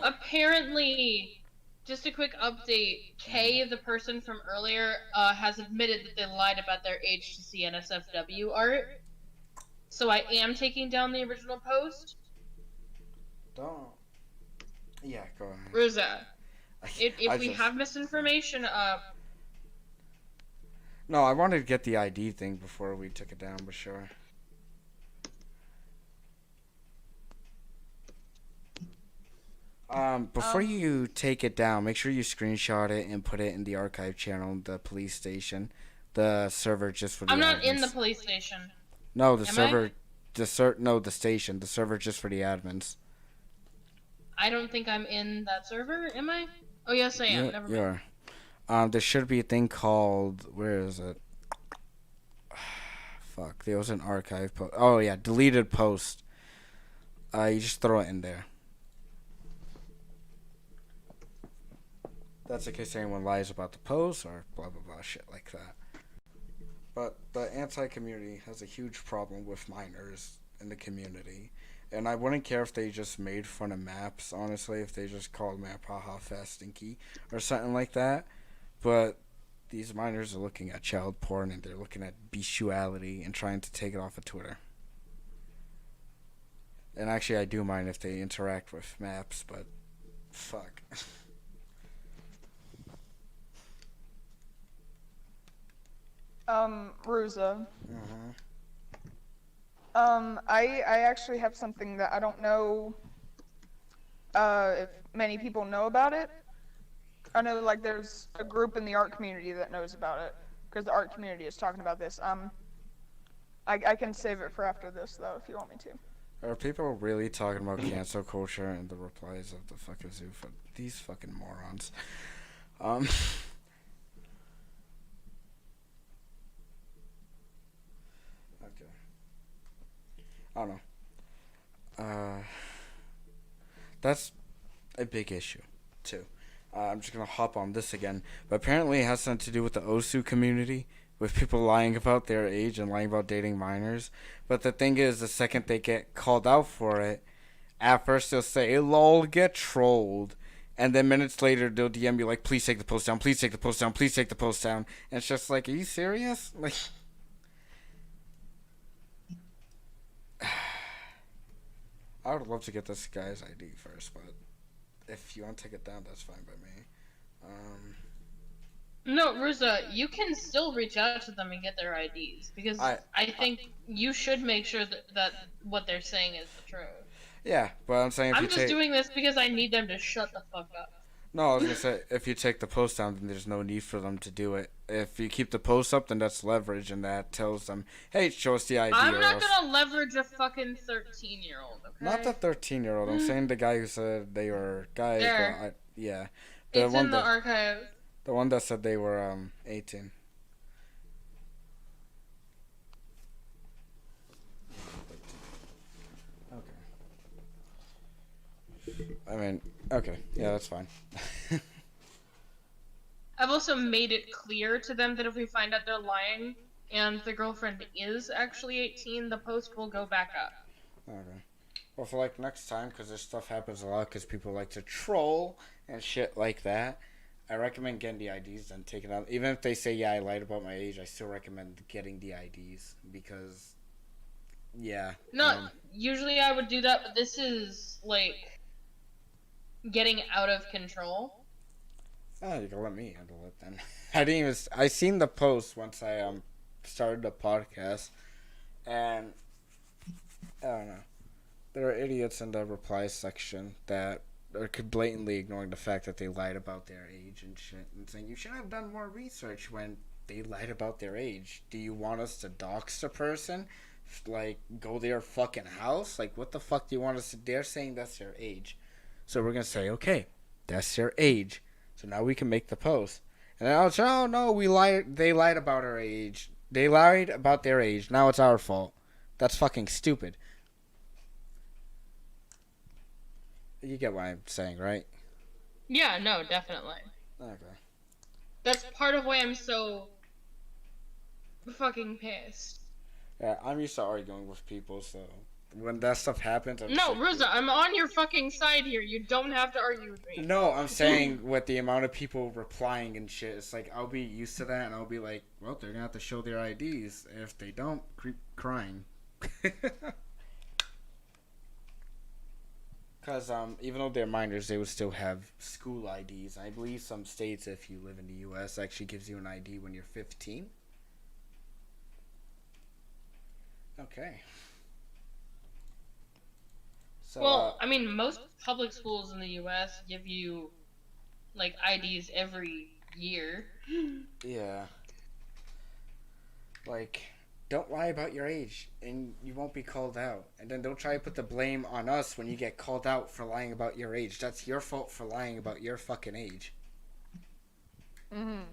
Apparently, just a quick update. Kay, the person from earlier, has admitted that they lied about their age to see NSFW art. So I am taking down the original post. Don't. Yeah, go ahead. Rosa, if we have misinformation up. No, I wanted to get the ID thing before we took it down, but sure. Before you take it down, make sure you screenshot it and put it in the archive channel, the police station, the server just for the. I'm not in the police station. No, the server, the station, the server just for the admins. I don't think I'm in that server, am I? Oh yes, I am. Never mind. You are. There should be a thing called, where is it? Fuck, there was an archive post. Oh yeah, deleted post. You just throw it in there. That's in case anyone lies about the post or blah blah blah shit like that. But the anti-community has a huge problem with minors in the community. And I wouldn't care if they just made fun of maps, honestly, if they just called map haha fast stinky or something like that. But these minors are looking at child porn and they're looking at bestiality and trying to take it off of Twitter. And actually I do mind if they interact with maps, but fuck. Ruza. I actually have something that I don't know if many people know about it. I know, like, there's a group in the art community that knows about it, because the art community is talking about this. I can save it for after this, though, if you want me to. Are people really talking about cancel culture and the replies of the fucking zoo for these fucking morons? Okay. I don't know. That's a big issue, too. I'm just gonna hop on this again, but apparently it has something to do with the OSU community, with people lying about their age and lying about dating minors. But the thing is, the second they get called out for it, at first they'll say, lol, get trolled. And then minutes later, they'll DM you like, please take the post down, please take the post down, please take the post down. And it's just like, are you serious? Like, I would love to get this guy's ID first, but if you want to take it down, that's fine by me. No, Ruza, you can still reach out to them and get their IDs, because I think you should make sure that what they're saying is the truth. Yeah, but I'm saying if I'm just doing this because I need them to shut the fuck up. No, I was gonna say, if you take the post down, then there's no need for them to do it. If you keep the post up, then that's leverage, and that tells them, hey, show us the ID. I'm not gonna leverage a fucking 13-year-old, okay? Not the 13-year-old. I'm saying the guy who said they were guys. There. Yeah. It's in the archive. The one that said they were 18. Okay. I mean, okay. Yeah, that's fine. I've also made it clear to them that if we find out they're lying and the girlfriend is actually 18, the post will go back up. Okay. Well, for like next time, because this stuff happens a lot because people like to troll and shit like that, I recommend getting the IDs and taking out. Even if they say, yeah, I lied about my age, I still recommend getting the IDs because, yeah. No, usually I would do that, but this is, like, getting out of control. Oh, you can let me handle it then. I seen the post once I started the podcast, and I don't know. There are idiots in the reply section that are blatantly ignoring the fact that they lied about their age and shit, and saying you should have done more research when they lied about their age. Do you want us to dox the person? Like, go to their fucking house? Like, what the fuck do you want us to do? They're saying that's their age. So we're gonna say, okay, that's their age. So now we can make the post. And then I'll say, oh no, they lied about our age. They lied about their age. Now it's our fault. That's fucking stupid. You get what I'm saying, right? Yeah, no, definitely. Okay. That's part of why I'm so fucking pissed. Yeah, I'm used to arguing with people, so when that stuff happens, I'm No, like, Ruza, I'm on your fucking side here. You don't have to argue with me. No, I'm saying with the amount of people replying and shit, it's like I'll be used to that, and I'll be like, well, they're gonna have to show their IDs. If they don't, keep crying. Because even though they're minors, they would still have school IDs. I believe some states, if you live in the U.S., actually gives you an ID when you're 15. Okay. So, well, I mean, most public schools in the U.S. give you, like, IDs every year. Yeah. Like, don't lie about your age, and you won't be called out. And then don't try to put the blame on us when you get called out for lying about your age. That's your fault for lying about your fucking age. Mm-hmm.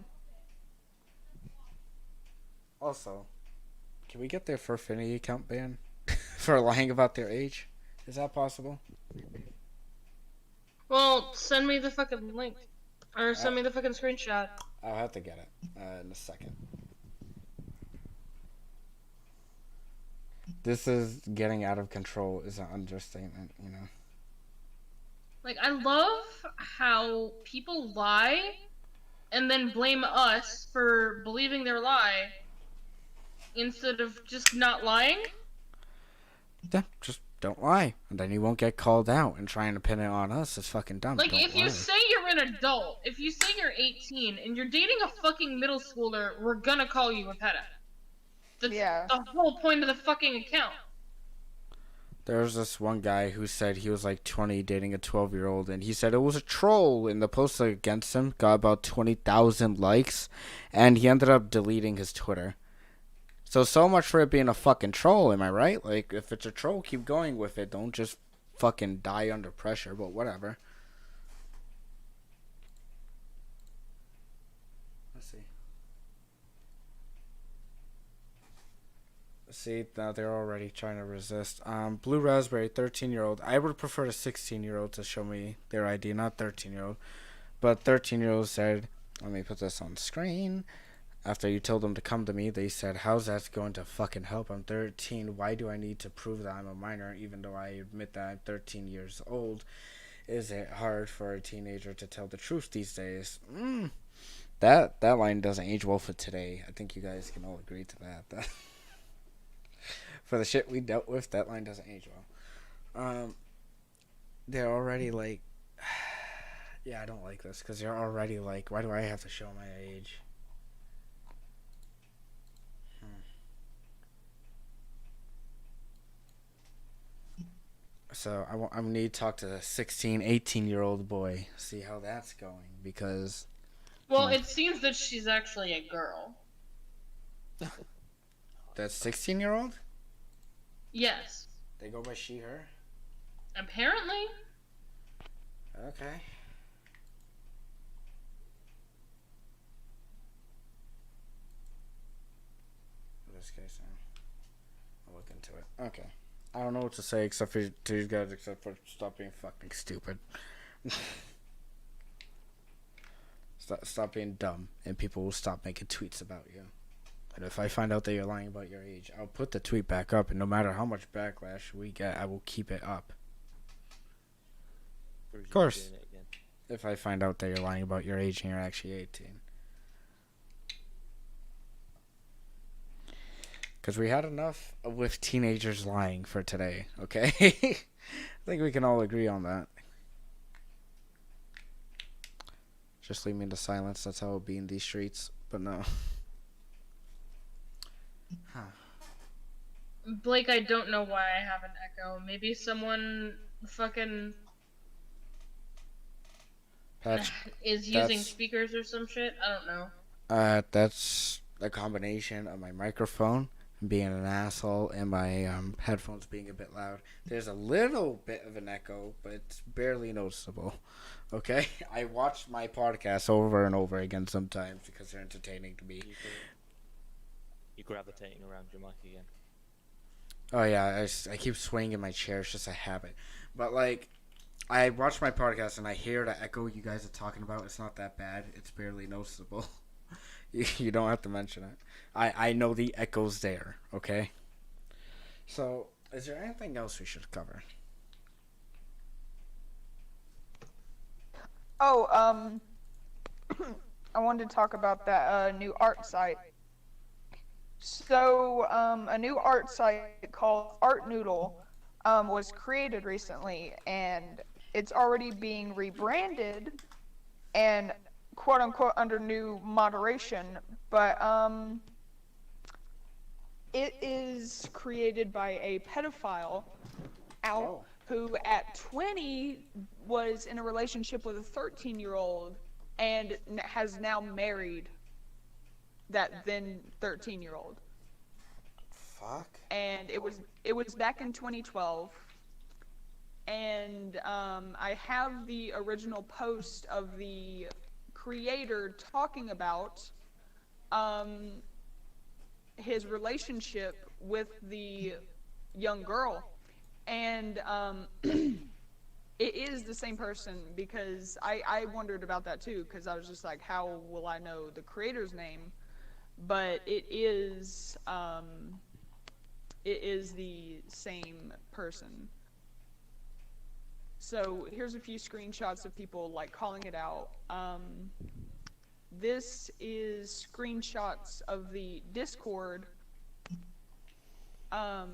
Also, can we get their Furfinity account banned for lying about their age? Is that possible? Well, send me the fucking link. Or send me the fucking screenshot. I'll have to get it in a second. This is getting out of control is an understatement, you know? Like, I love how people lie and then blame us for believing their lie instead of just not lying. Yeah, just don't lie, and then you won't get called out, and trying to pin it on us is fucking dumb. Like, don't if lie. you say you're an adult, if you say you're 18, and you're dating a fucking middle schooler, we're gonna call you a pedo. That's the whole point of the fucking account. There was this one guy who said he was like 20 dating a 12-year-old, and he said it was a troll, and the post against him got about 20,000 likes, and he ended up deleting his Twitter. So much for it being a fucking troll, am I right? Like, if it's a troll, keep going with it. Don't just fucking die under pressure, but whatever. Let's see. See, now they're already trying to resist. Blue Raspberry, 13-year-old. I would prefer a 16-year-old to show me their ID, not 13-year-old. But 13-year-old said, let me put this on the screen. After you told them to come to me, they said, how's that going to fucking help? I'm 13. Why do I need to prove that I'm a minor, even though I admit that I'm 13 years old? Is it hard for a teenager to tell the truth these days? That line doesn't age well for today. I think you guys can all agree to that. For the shit we dealt with, that line doesn't age well. They're already like... yeah, I don't like this, because they're already like, why do I have to show my age? So I need to talk to the 16, 18-year-old boy, see how that's going, because... Well, it seems that she's actually a girl. That 16-year-old? Yes. They go by she, her? Apparently. Okay. This case, I'll look into it. Okay. I don't know what to say except for to you guys, except for stop being fucking stupid. Stop being dumb, and people will stop making tweets about you. And if I find out that you're lying about your age, I'll put the tweet back up, and no matter how much backlash we get, I will keep it up. Of course. If I find out that you're lying about your age and you're actually 18. Because we had enough with teenagers lying for today, okay? I think we can all agree on that. Just leave me into silence. That's how it'll be in these streets. But no. Huh. Blake, I don't know why I have an echo. Maybe someone fucking... Patch, is using speakers or some shit? I don't know. That's a combination of my microphone being an asshole and my headphones being a bit loud. There's a little bit of an echo, but it's barely noticeable. Okay? I watch my podcasts over and over again sometimes because they're entertaining to me. You're gravitating around your mic again. Oh yeah, I keep swaying in my chair. It's just a habit. But like, I watch my podcast and I hear the echo you guys are talking about. It's not that bad. It's barely noticeable. You don't have to mention it. I know the echo's there, okay? So, is there anything else we should cover? Oh, I wanted to talk about that new art site. So, a new art site called Art Noodle was created recently, and it's already being rebranded and quote unquote under new moderation, but it is created by a pedophile Al, who at 20 was in a relationship with a 13-year-old and has now married that then 13-year-old. Fuck. And it was back in 2012. And I have the original post of the creator talking about his relationship with the young girl. And it is the same person, because I wondered about that too, because I was just like, how will I know the creator's name? But it is the same person. So here's a few screenshots of people like calling it out. This is screenshots of the Discord. I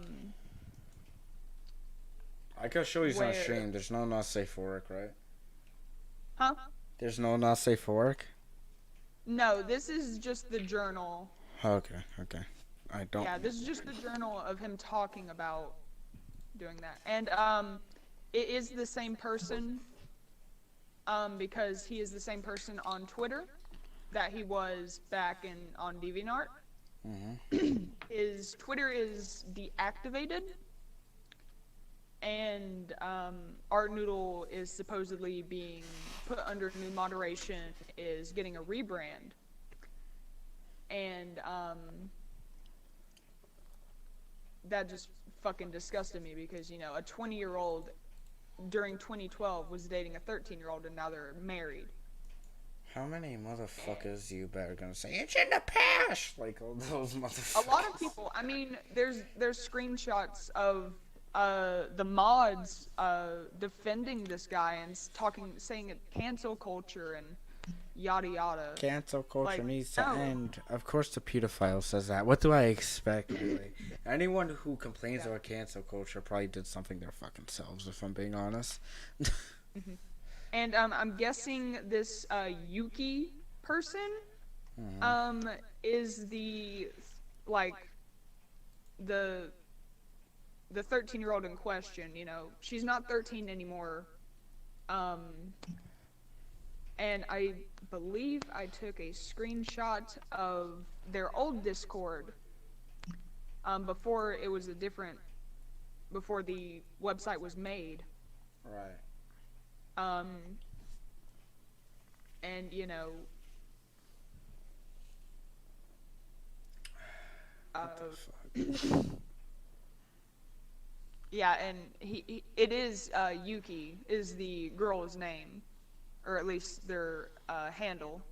can show you on stream. There's no not safe for work, right? Huh? There's no not safe for work? No, this is just the journal. Okay. I don't... Yeah, this is just the journal of him talking about doing that. And it is the same person, because he is the same person on Twitter that he was back on DeviantArt. Mm-hmm. His Twitter is deactivated, and Art Noodle is supposedly being put under new moderation, is getting a rebrand. And that just fucking disgusted me, because, you know, a 20-year-old during 2012 was dating a 13-year-old, and now they're married. How many motherfuckers you better gonna say it's in the past? Like all those motherfuckers. A lot of people. I mean, there's screenshots of the mods defending this guy and saying it cancel culture and yada yada. Cancel culture needs to no. end. Of course, the pedophile says that. What do I expect? Really? Anyone who complains about cancel culture probably did something their fucking selves, if I'm being honest. Mm-hmm. And I'm guessing this Yuki person is the 13-year-old in question. You know, she's not 13 anymore. And I believe I took a screenshot of their old Discord before it was before the website was made. Right. And you know, yeah, and it is Yuki is the girl's name, or at least their handle,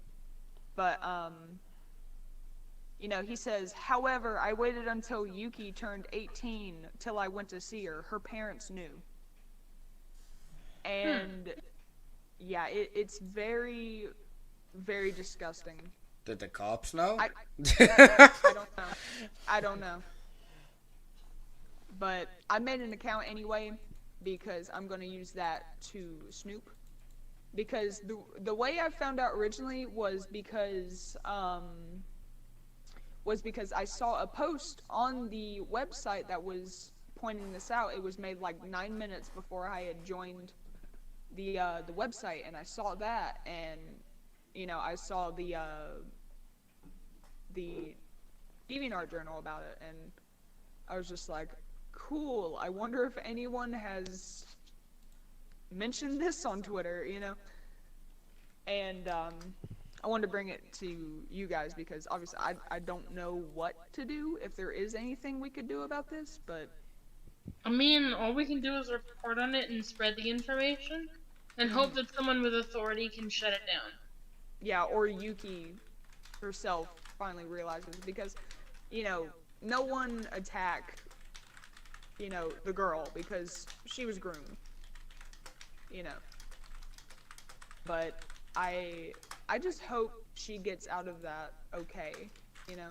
but you know, he says, however, I waited until Yuki turned 18 till I went to see her. Her parents knew. And yeah, it's very, very disgusting. Did the cops know? I don't know. But I made an account anyway, because I'm going to use that to snoop. Because the way I found out originally was because I saw a post on the website that was pointing this out. It was made like 9 minutes before I had joined the website, and I saw that, and you know, I saw the DeviantArt journal about it, and I was just like, cool, I wonder if anyone has mentioned this on Twitter, you know? And I wanted to bring it to you guys, because obviously I don't know what to do, if there is anything we could do about this, but I mean, all we can do is report on it and spread the information, and hope that someone with authority can shut it down. Yeah, or Yuki herself finally realizes, because, you know, no one attacked, you know, the girl because she was groomed, you know. But I just hope she gets out of that okay, you know.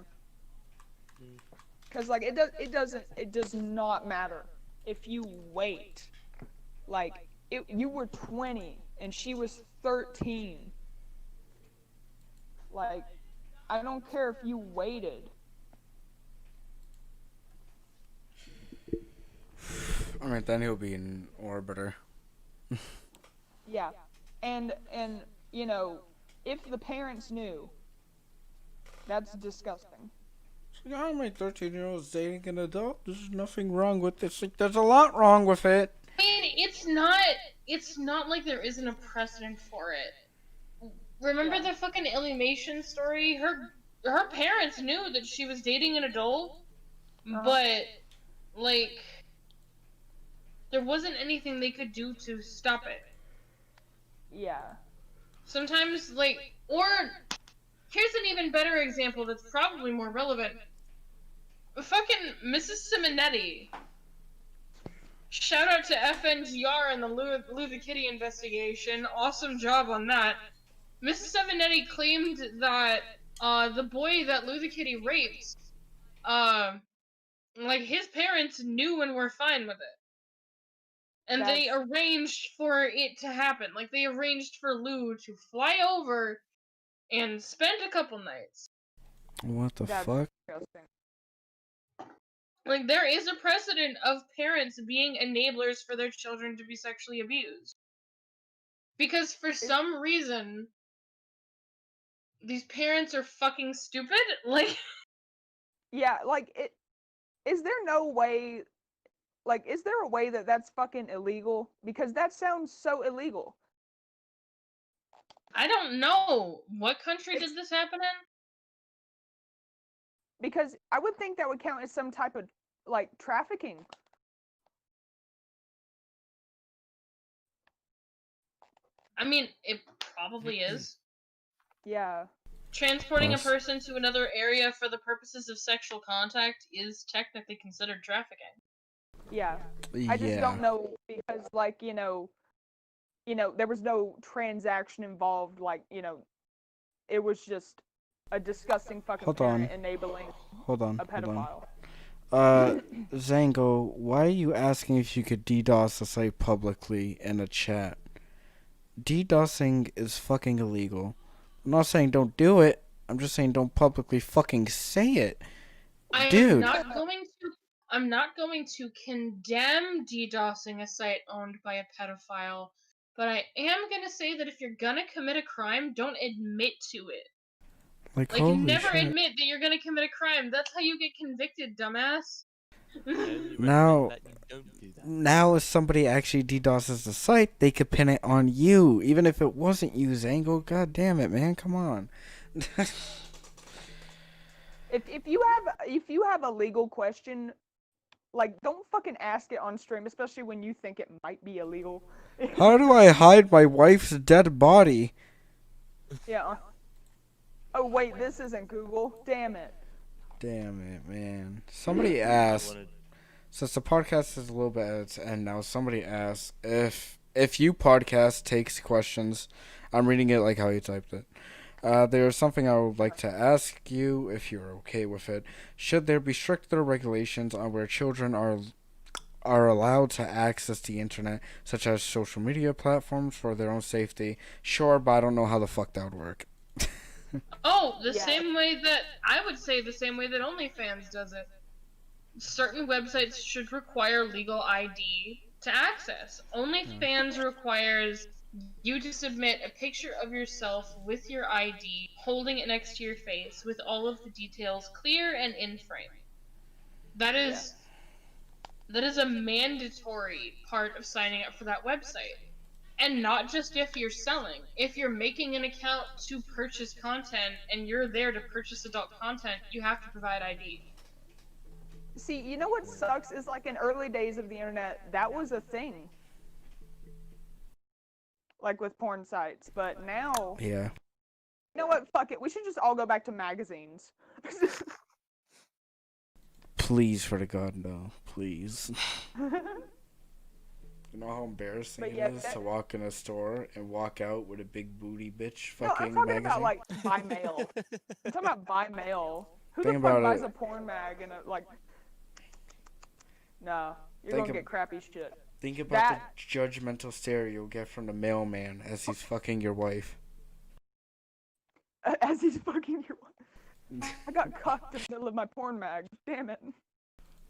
Because, like, it does not matter if you wait. Like, you were 20 and she was 13. Like, I don't care if you waited. Alright, then he'll be an orbiter. Yeah. And, you know, if the parents knew, that's disgusting. Yeah, my 13-year-old's dating an adult. There's nothing wrong with this. Like, there's a lot wrong with it. I mean, it's not like there isn't a precedent for it. Remember the fucking Alienation story? Her parents knew that she was dating an adult, but, like, there wasn't anything they could do to stop it. Yeah. Sometimes, like, or, here's an even better example that's probably more relevant. Fucking Mrs. Simonetti. Shout out to FNGR and the Lou the Kitty investigation. Awesome job on that. Mrs. Simonetti claimed that the boy that Lou the Kitty raped, like, his parents knew and were fine with it. And they arranged for it to happen. Like, they arranged for Lou to fly over and spend a couple nights. What the fuck? Disgusting. Like, there is a precedent of parents being enablers for their children to be sexually abused. Because for some reason, these parents are fucking stupid. Like, yeah, like, is there no way, like, is there a way that that's fucking illegal? Because that sounds so illegal. I don't know. What country did this happen in? Because I would think that would count as some type of, like, trafficking. I mean, it probably is. Yeah. Transporting a person to another area for the purposes of sexual contact is technically considered trafficking. Yeah. I just don't know, because, like, you know, there was no transaction involved, like, you know, it was just a disgusting fucking parent enabling a pedophile. Zango, why are you asking if you could DDoS the site publicly in a chat? DDoSing is fucking illegal. I'm not saying don't do it. I'm just saying don't publicly fucking say it. Dude. I'm not going to condemn DDoSing a site owned by a pedophile, but I am gonna say that if you're gonna commit a crime, don't admit to it. Like never admit that you're gonna commit a crime. That's how you get convicted, dumbass. Now if somebody actually DDoSes the site, they could pin it on you, even if it wasn't you, Zango. God damn it, man! Come on. If you have a legal question, like, don't fucking ask it on stream, especially when you think it might be illegal. How do I hide my wife's dead body? Yeah. Oh wait, this isn't Google. Damn it. Damn it, man. Somebody asked, since the podcast is a little bit at its end now, somebody asked if you podcast takes questions. I'm reading it like how you typed it. There's something I would like to ask you, if you're okay with it. Should there be stricter regulations on where children are allowed to access the internet, such as social media platforms, for their own safety? Sure, but I don't know how the fuck that would work. Same way that I would say the same way that OnlyFans does it. Certain websites should require legal ID to access. OnlyFans requires you to submit a picture of yourself with your ID, holding it next to your face, with all of the details clear and in frame. That is a mandatory part of signing up for that website. And not just if you're selling. If you're making an account to purchase content and you're there to purchase adult content, you have to provide ID. See, you know what sucks is like in early days of the internet, that was a thing. Like with porn sites, but now. Yeah. You know what? Fuck it. We should just all go back to magazines. Please, for the God, no. Please. You know how embarrassing it is to walk in a store and walk out with a big booty bitch fucking no, I'm talking magazine? about like by mail. I'm talking about by mail. Who the fuck buys a porn mag and like? No, you're gonna get crappy shit. Think about the judgmental stare you'll get from the mailman as he's fucking your wife. As he's fucking your wife. I got cucked in the middle of my porn mag. Damn it.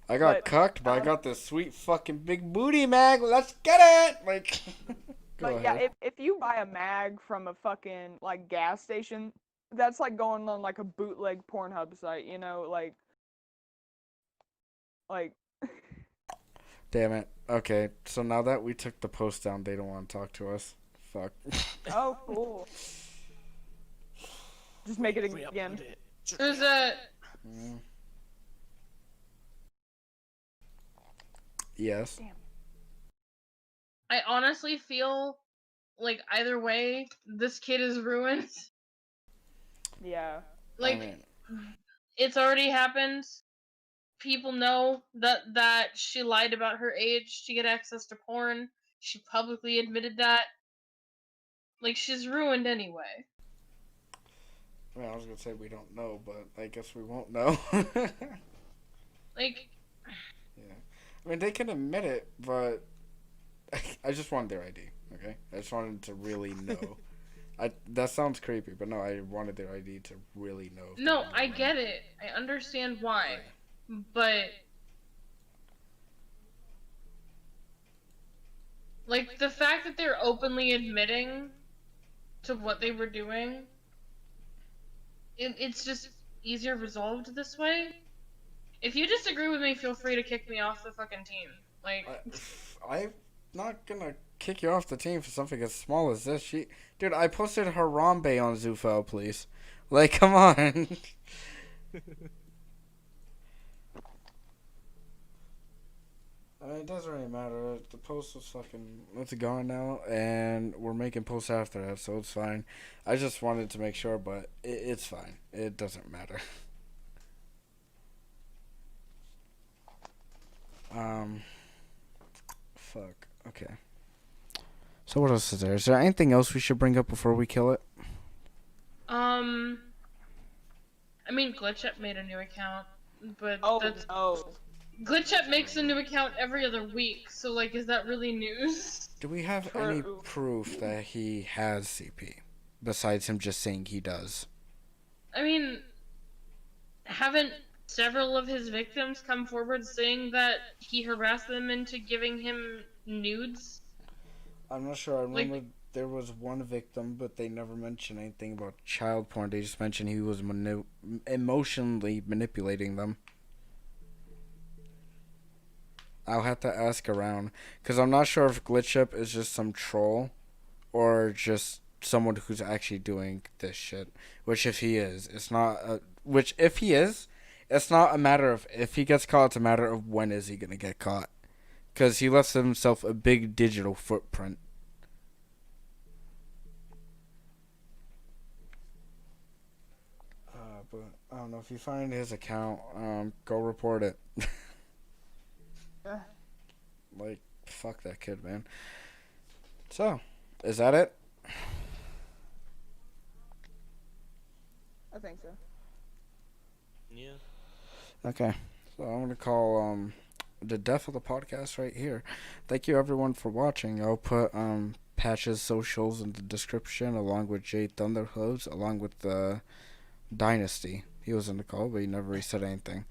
I got cucked, but I got this sweet fucking big booty mag. Let's get it! Like, but yeah, if you buy a mag from a fucking like gas station, that's like going on like a bootleg Pornhub site, you know, like. Damn it. Okay, so now that we took the post down, they don't want to talk to us. Fuck. Oh, cool. Just make it again. There's a. Yes. Damn. I honestly feel like either way, this kid is ruined. Yeah. Like, it's already happened. People know that she lied about her age to get access to porn. She publicly admitted that. Like, she's ruined anyway. I mean, I was gonna say we don't know, but I guess we won't know. Like. Yeah. I mean, they can admit it, but I just wanted their ID, okay? I just wanted to really know. That sounds creepy, but no, I wanted their ID to really know. No, I get it. I understand why. But, like, the fact that they're openly admitting to what they were doing, it's just easier resolved this way. If you disagree with me, feel free to kick me off the fucking team. Like, I'm not gonna kick you off the team for something as small as this. Dude, I posted Harambe on Zufel, please. Like, come on. I mean, it doesn't really matter. The post was it's gone now, and we're making posts after that, so it's fine. I just wanted to make sure, but it's fine. It doesn't matter. Fuck. Okay. So what else is there? Is there anything else we should bring up before we kill it? I mean, GlitchUp made a new account, but GlitchUp makes a new account every other week, so, like, is that really news? Do we have any proof that he has CP, besides him just saying he does? I mean, haven't several of his victims come forward saying that he harassed them into giving him nudes? I'm not sure. I remember there was one victim, but they never mentioned anything about child porn. They just mentioned he was emotionally manipulating them. I'll have to ask around, because I'm not sure if GlitchUp is just some troll or just someone who's actually doing this shit. Which, if he is, it's not. If he is, it's not a matter of if he gets caught. It's a matter of when is he gonna get caught, because he left himself a big digital footprint. But I don't know, if you find his account, go report it. Like, fuck that kid, man. So, is that it? I think so. Yeah. Okay. So I'm gonna call the death of the podcast right here. Thank you everyone for watching. I'll put Patch's socials in the description, along with Jade Thunderhoof, along with the Dynasty. He was in the call, but he never really said anything.